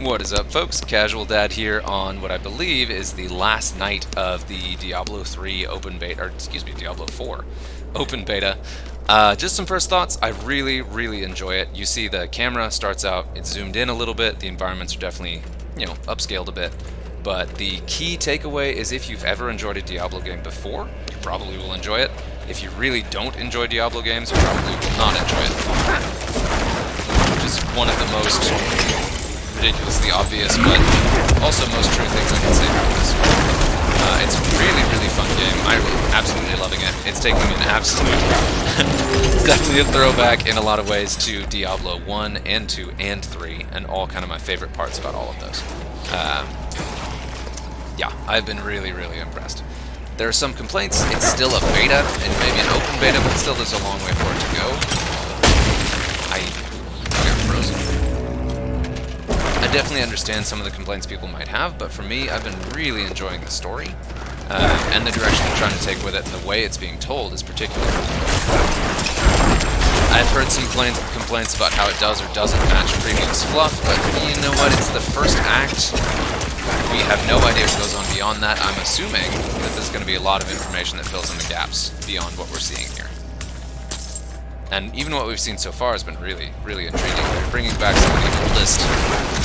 What is up, folks? Casual Dad here on what I believe is the last night of the Diablo 3 Open Beta, or excuse me, Diablo 4 Open Beta. Just some first thoughts. I really enjoy it. You see the camera starts out, it's zoomed in a little bit, the environments are definitely, upscaled a bit. But the key takeaway is if you've ever enjoyed a Diablo game before, you probably will enjoy it. If you really don't enjoy Diablo games, you probably will not enjoy it. Which is one of the most ridiculously obvious, but also most true things I can say about this. It's a really fun game. I'm absolutely loving it. It's taking an absolute... it's definitely a throwback in a lot of ways to Diablo 1 and 2 and 3, and all kind of my favorite parts about all of those. Yeah, I've been really impressed. There are some complaints. It's still a beta, and maybe an open beta, but still there's a long way for it to go. I got frozen. I definitely understand some of the complaints people might have, but for me, I've been really enjoying the story, and the direction I'm trying to take with it, and the way it's being told is particularly cool. I've heard some complaints about how it does or doesn't match previous fluff, but you know what, it's the first act. We have no idea what goes on beyond that. I'm assuming that there's going to be a lot of information that fills in the gaps beyond what we're seeing here. And even what we've seen so far has been really intriguing. They're bringing back some of the oldest,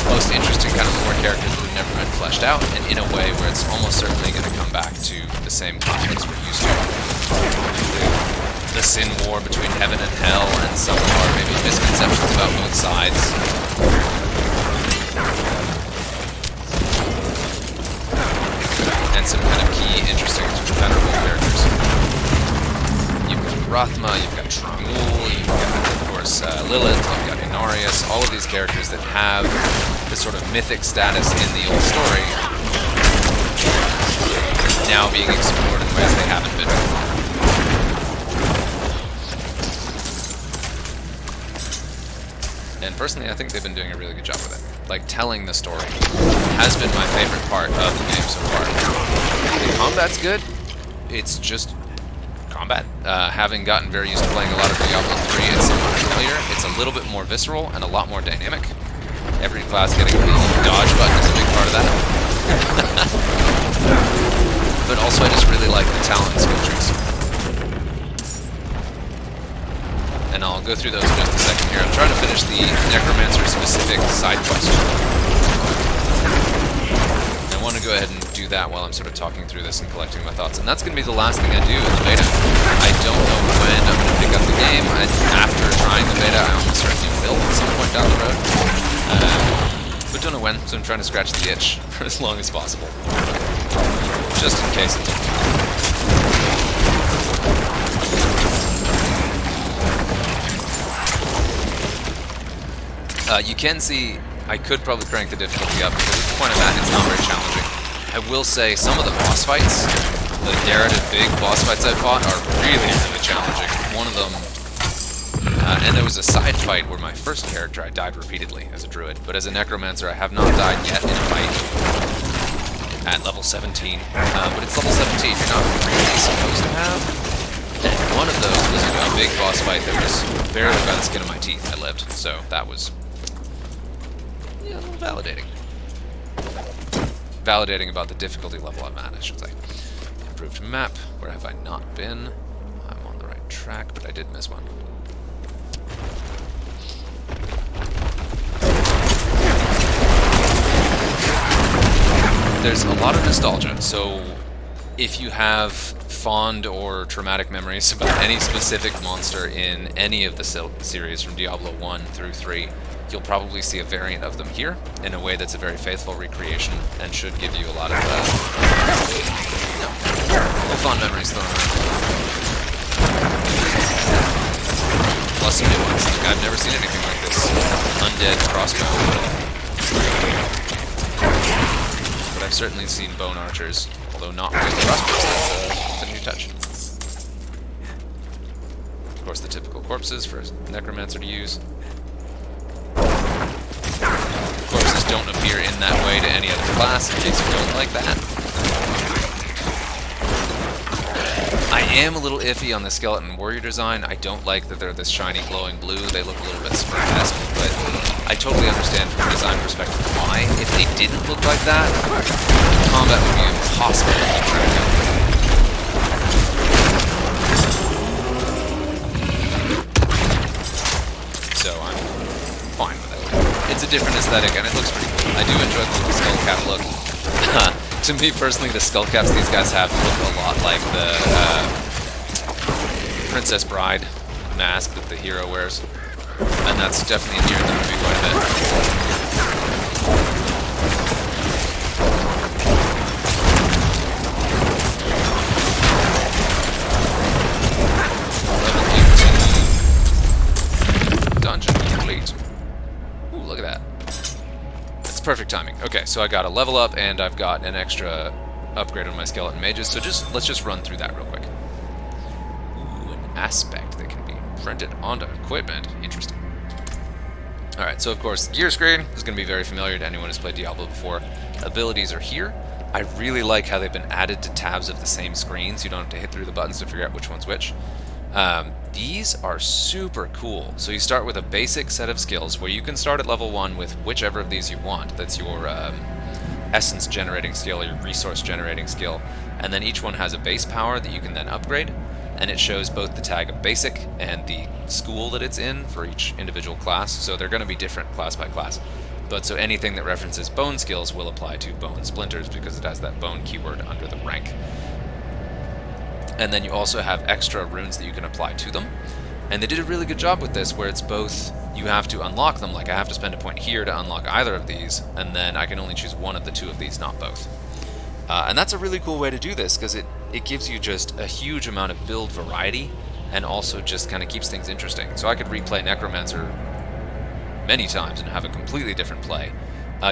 most interesting kind of lore characters that have never been fleshed out, and in a way where it's almost certainly going to come back to the same conflicts we're used to. The sin war between heaven and hell, and some of our maybe misconceptions about both sides. And some kind of key, interesting, venerable characters. You've got Rathma, you've got Tramul, you've got, of course, Lilith, you've got Inarius, all of these characters that have this sort of mythic status in the old story, now being explored in ways they haven't been before. And personally, I think they've been doing a really good job with it. Like, telling the story has been my favorite part of the game so far. The combat's good, it's just combat. Having gotten very used to playing a lot of Diablo 3, it's somewhat familiar. It's a little bit more visceral and a lot more dynamic. Every class getting the dodge button is a big part of that. But also I just really like the talent and skill trees. And I'll go through those in just a second here. I'm trying to finish the Necromancer specific side quest. I want to go ahead and do that while I'm sort of talking through this and collecting my thoughts. And that's going to be the last thing I do in the beta. I don't know when I'm going to pick up the game. After trying the beta, I almost certainly will at some point down the road. But don't know when, so I'm trying to scratch the itch for as long as possible. Just in case it's you can see, I could probably crank the difficulty up, because at the point I'm at, it's not very challenging. I will say, some of the boss fights, the narrative big boss fights I've fought, are really challenging. One of them, and there was a side fight where my first character, I died repeatedly as a druid, but as a necromancer I have not died yet in a fight at level 17. But it's level 17, you're not really supposed to have. And one of those was a big boss fight that was barely by the skin of my teeth I lived, so that was... a little validating. Validating about the difficulty level I'm at, I should say. Improved map. Where have I not been? I'm on the right track, but I did miss one. There's a lot of nostalgia, so if you have fond or traumatic memories about any specific monster in any of the series from Diablo 1 through 3, you'll probably see a variant of them here in a way that's a very faithful recreation and should give you a lot of fond memories thrown around. Plus some new ones. Like, I've never seen anything like this. Undead crossbow. But I've certainly seen bone archers, although not with crossbows. That's a new touch. Of course, the typical corpses for a necromancer to use. Corpses don't appear in that way to any other class, in case you don't like that. I am a little iffy on the skeleton warrior design. I don't like that they're this shiny glowing blue. They look a little bit Smurf-esque, but I totally understand from a design perspective why. they didn't look like that, combat would be impossible to keep track of. So I'm fine with it. It's a different aesthetic, and it looks pretty cool. I do enjoy the little skull cap look. To me personally, the skull caps these guys have look a lot like the Princess Bride mask that the hero wears. And that's definitely endeared them to me quite a bit. Level 18. Dungeon complete. Ooh, look at that. That's perfect timing. Okay, so I got a level up and I've got an extra upgrade on my skeleton mages, so let's just run through that real quick. Ooh, an aspect that can be printed onto equipment. Interesting. Alright, so of course, gear screen is going to be very familiar to anyone who's played Diablo before. Abilities are here. I really like how they've been added to tabs of the same screen, so you don't have to hit through the buttons to figure out which one's which. These are super cool. So you start with a basic set of skills where you can start at level 1 with whichever of these you want. That's your essence generating skill or your resource generating skill. And then each one has a base power that you can then upgrade. And it shows both the tag of basic and the school that it's in for each individual class. So they're going to be different class by class. But so anything that references bone skills will apply to bone splinters because it has that bone keyword under the rank. And then you also have extra runes that you can apply to them. And they did a really good job with this where it's both, you have to unlock them, like I have to spend a point here to unlock either of these, and then I can only choose one of the two of these, not both. And that's a really cool way to do this because it gives you just a huge amount of build variety and also just kind of keeps things interesting. So I could replay Necromancer many times and have a completely different play.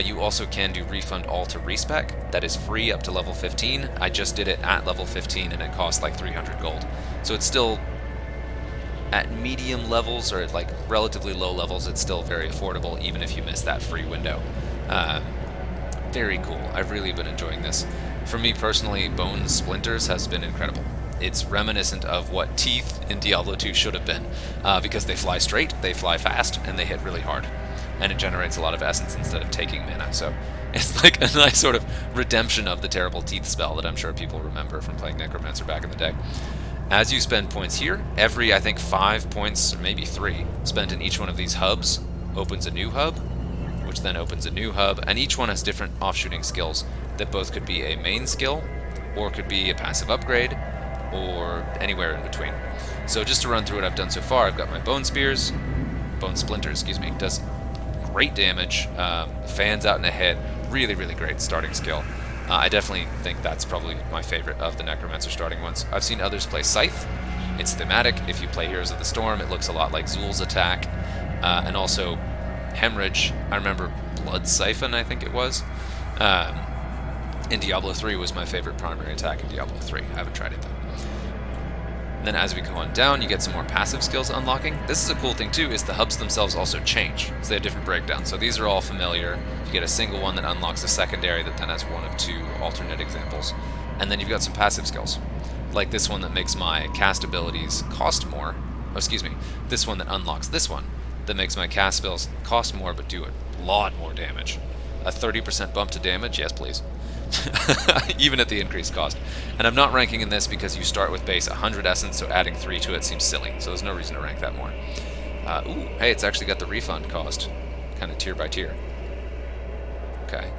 You also can do refund all to respec. That is free up to level 15. I just did it at level 15 and it cost like 300 gold. So it's still at medium levels or at like relatively low levels, it's still very affordable even if you miss that free window. Very cool. I've really been enjoying this. For me personally, Bone Splinters has been incredible. It's reminiscent of what Teeth in Diablo 2 should have been, because they fly straight, they fly fast, and they hit really hard. And it generates a lot of essence instead of taking mana, so it's like a nice sort of redemption of the terrible Teeth spell that I'm sure people remember from playing Necromancer back in the day. As you spend points here, every, I think, 5 points, or maybe 3, spent in each one of these hubs opens a new hub, which then opens a new hub, and each one has different offshooting skills that both could be a main skill, or could be a passive upgrade, or anywhere in between. So just to run through what I've done so far, I've got my Bone Splinters, does great damage, fans out in a hit, really, really great starting skill. I definitely think that's probably my favorite of the Necromancer starting ones. I've seen others play Scythe. It's thematic. If you play Heroes of the Storm, it looks a lot like Zul's attack, and also Hemorrhage. I remember Blood Siphon, I think it was. In Diablo 3 was my favorite primary attack in Diablo 3. I haven't tried it though. Then as we go on down, you get some more passive skills unlocking. This is a cool thing too, is the hubs themselves also change. So they have different breakdowns. So these are all familiar. You get a single one that unlocks a secondary that then has one of 2 alternate examples. And then you've got some passive skills. Like this one that makes my cast abilities cost more. Oh, excuse me. This one that unlocks this one that makes my cast spells cost more but do a lot more damage. A 30% bump to damage? Yes, please. Even at the increased cost. And I'm not ranking in this because you start with base 100 essence, so adding 3 to it seems silly, so there's no reason to rank that more. Ooh, hey, it's actually got the refund cost, kind of tier by tier. Okay.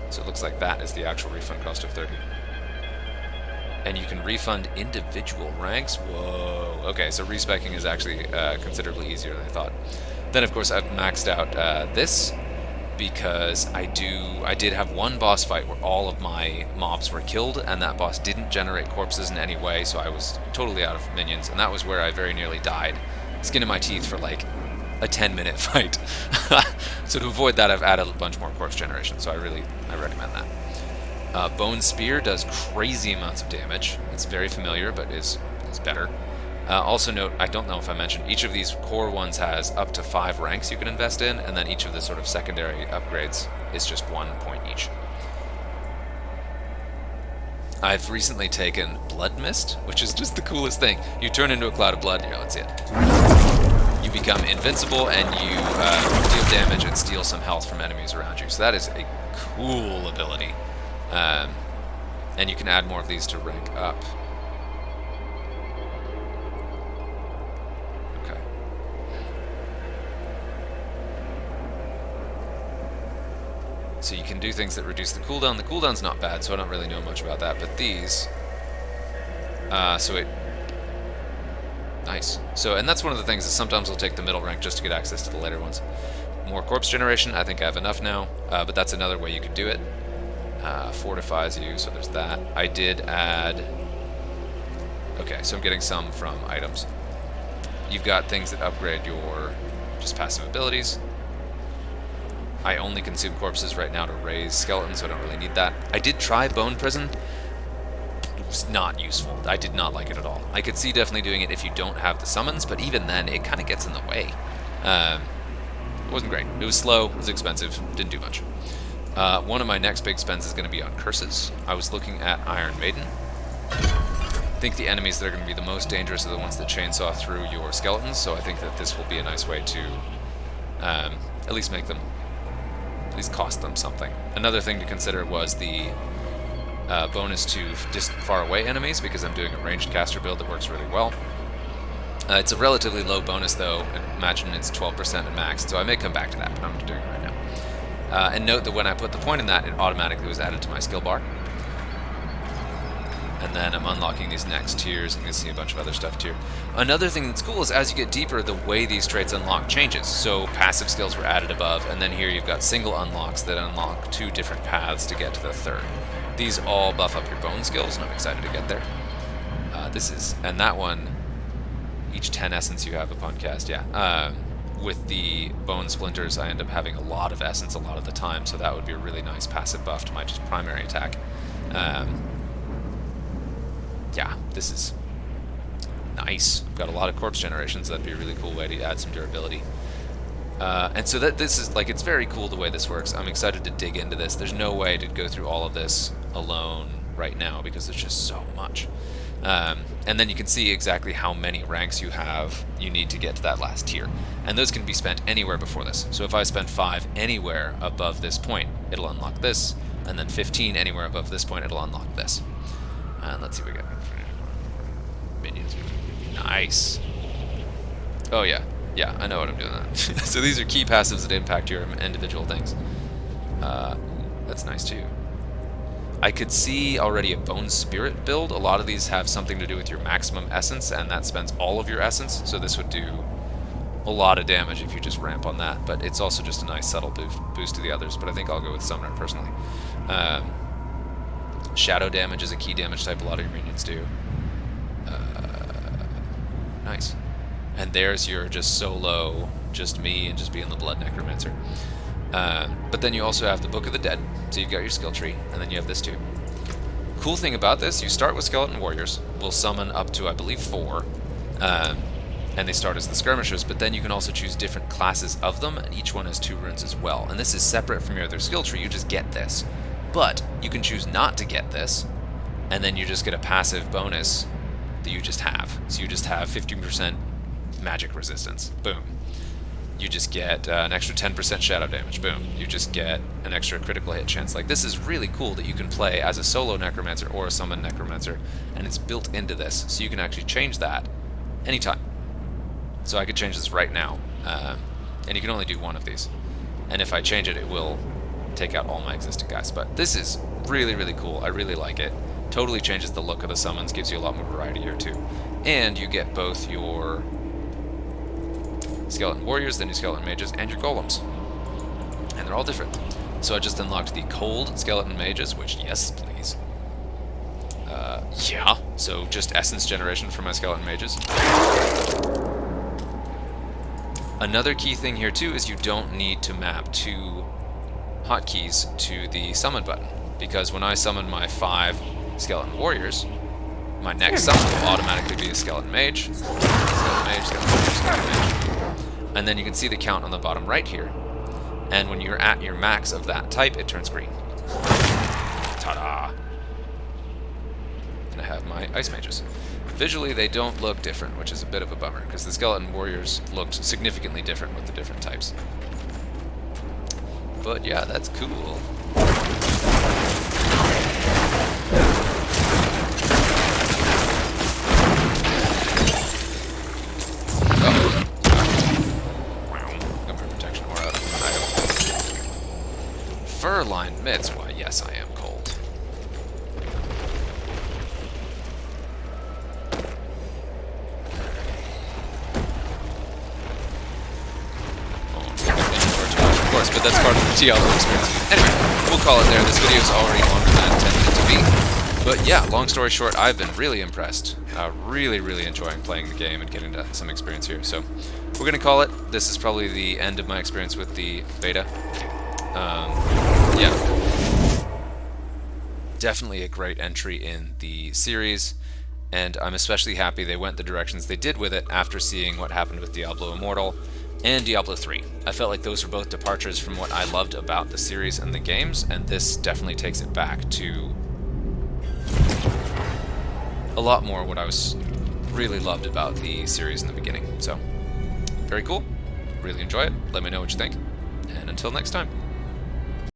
So it looks like that is the actual refund cost of 30. And you can refund individual ranks? Whoa. Okay, so respecking is actually considerably easier than I thought. Then, of course, I've maxed out this, because I did have one boss fight where all of my mobs were killed, and that boss didn't generate corpses in any way, so I was totally out of minions, and that was where I very nearly died. Skin in my teeth for like a 10-minute fight. So to avoid that, I've added a bunch more corpse generation, so I recommend that. Bone Spear does crazy amounts of damage. It's very familiar, but is better. Also note, I don't know if I mentioned, each of these core ones has up to 5 ranks you can invest in, and then each of the sort of secondary upgrades is just 1 point each. I've recently taken Blood Mist, which is just the coolest thing. You turn into a cloud of blood, here, let's see it. You become invincible and you deal damage and steal some health from enemies around you. So that is a cool ability. And you can add more of these to rank up. Okay. So you can do things that reduce the cooldown. The cooldown's not bad, so I don't really know much about that. But these... Nice. So, and that's one of the things is sometimes I'll take the middle rank just to get access to the later ones. More corpse generation, I think I have enough now, but that's another way you could do it. Fortifies you, so there's that. I did add... Okay, so I'm getting some from items. You've got things that upgrade your just passive abilities. I only consume corpses right now to raise skeletons, so I don't really need that. I did try Bone Prison. Was not useful. I did not like it at all. I could see definitely doing it if you don't have the summons, but even then, it kind of gets in the way. It wasn't great. It was slow, it was expensive, didn't do much. One of my next big spends is going to be on curses. I was looking at Iron Maiden. I think the enemies that are going to be the most dangerous are the ones that chainsaw through your skeletons, so I think that this will be a nice way to at least make them, at least cost them something. Another thing to consider was the bonus to distant far away enemies, because I'm doing a ranged caster build that works really well. It's a relatively low bonus though. Imagine it's 12% at max, so I may come back to that, but I'm doing it right now. And note that when I put the point in that, it automatically was added to my skill bar. And then I'm unlocking these next tiers, and you can see a bunch of other stuff too. Another thing that's cool is as you get deeper, the way these traits unlock changes. So passive skills were added above, and then here you've got single unlocks that unlock 2 different paths to get to the third. These all buff up your bone skills, and I'm excited to get there. And that one, each 10 essence you have upon cast, yeah. With the bone splinters, I end up having a lot of essence a lot of the time, so that would be a really nice passive buff to my just primary attack. Yeah, this is nice. Got a lot of corpse generations. That'd be a really cool way to add some durability. And so this is, like, it's very cool the way this works. I'm excited to dig into this. There's no way to go through all of this alone right now because there's just so much. And then you can see exactly how many ranks you need to get to that last tier. And those can be spent anywhere before this. So if I spend 5 anywhere above this point, it'll unlock this. And then 15 anywhere above this point, it'll unlock this. And let's see what we got. Minions. Nice. Oh yeah. Yeah, I know what I'm doing that. So these are key passives that impact your individual things. That's nice too. I could see already a Bone Spirit build. A lot of these have something to do with your maximum essence, and that spends all of your essence, so this would do a lot of damage if you just ramp on that, but it's also just a nice subtle boost to the others, but I think I'll go with Summoner personally. Shadow damage is a key damage type a lot of your minions do. Nice. And there's your just solo, just me, and just being the Blood Necromancer. But then you also have the Book of the Dead, so you've got your skill tree, and then you have this too. Cool thing about this, you start with Skeleton Warriors. We'll summon up to, I believe, 4. And they start as the Skirmishers, but then you can also choose different classes of them, and each one has 2 runes as well. And this is separate from your other skill tree, you just get this. But you can choose not to get this, and then you just get a passive bonus that you just have. So you just have 50% magic resistance. Boom. You just get an extra 10% shadow damage. Boom. You just get an extra critical hit chance. Like, this is really cool that you can play as a solo Necromancer or a summon Necromancer, and it's built into this, so you can actually change that anytime. So I could change this right now, and you can only do 1 of these. And if I change it, it will take out all my existing guys. But this is really, really cool. I really like it. Totally changes the look of the summons, gives you a lot more variety here too. And you get both your Skeleton Warriors, the new Skeleton Mages, and your Golems. And they're all different. So I just unlocked the Cold Skeleton Mages, which, yes, please. Yeah. So just Essence Generation for my Skeleton Mages. Another key thing here too is you don't need to map 2 hotkeys to the summon button, because when I summon my 5 Skeleton Warriors, my next summon will automatically be a Skeleton Mage, Skeleton Mage, Skeleton Mage, Skeleton Mage. And then you can see the count on the bottom right here. And when you're at your max of that type, it turns green. Ta-da! And I have my Ice Mages. Visually, they don't look different, which is a bit of a bummer, because the Skeleton Warriors looked significantly different with the different types. But yeah, that's cool. Oh. Wow. Got my protection aura out. Fur-lined mitts. Why, yes, I am cold. Of course, but that's part of the Diablo experience. Anyway, we'll call it there. This video is already longer than I intended it to be. But yeah, long story short, I've been really impressed. Really enjoying playing the game and getting to some experience here. So we're going to call it. This is probably the end of my experience with the beta. Yeah. Definitely a great entry in the series. And I'm especially happy they went the directions they did with it after seeing what happened with Diablo Immortal and Diablo 3. I felt like those were both departures from what I loved about the series and the games, and this definitely takes it back to a lot more what I was really loved about the series in the beginning. So, very cool. Really enjoy it. Let me know what you think. And until next time.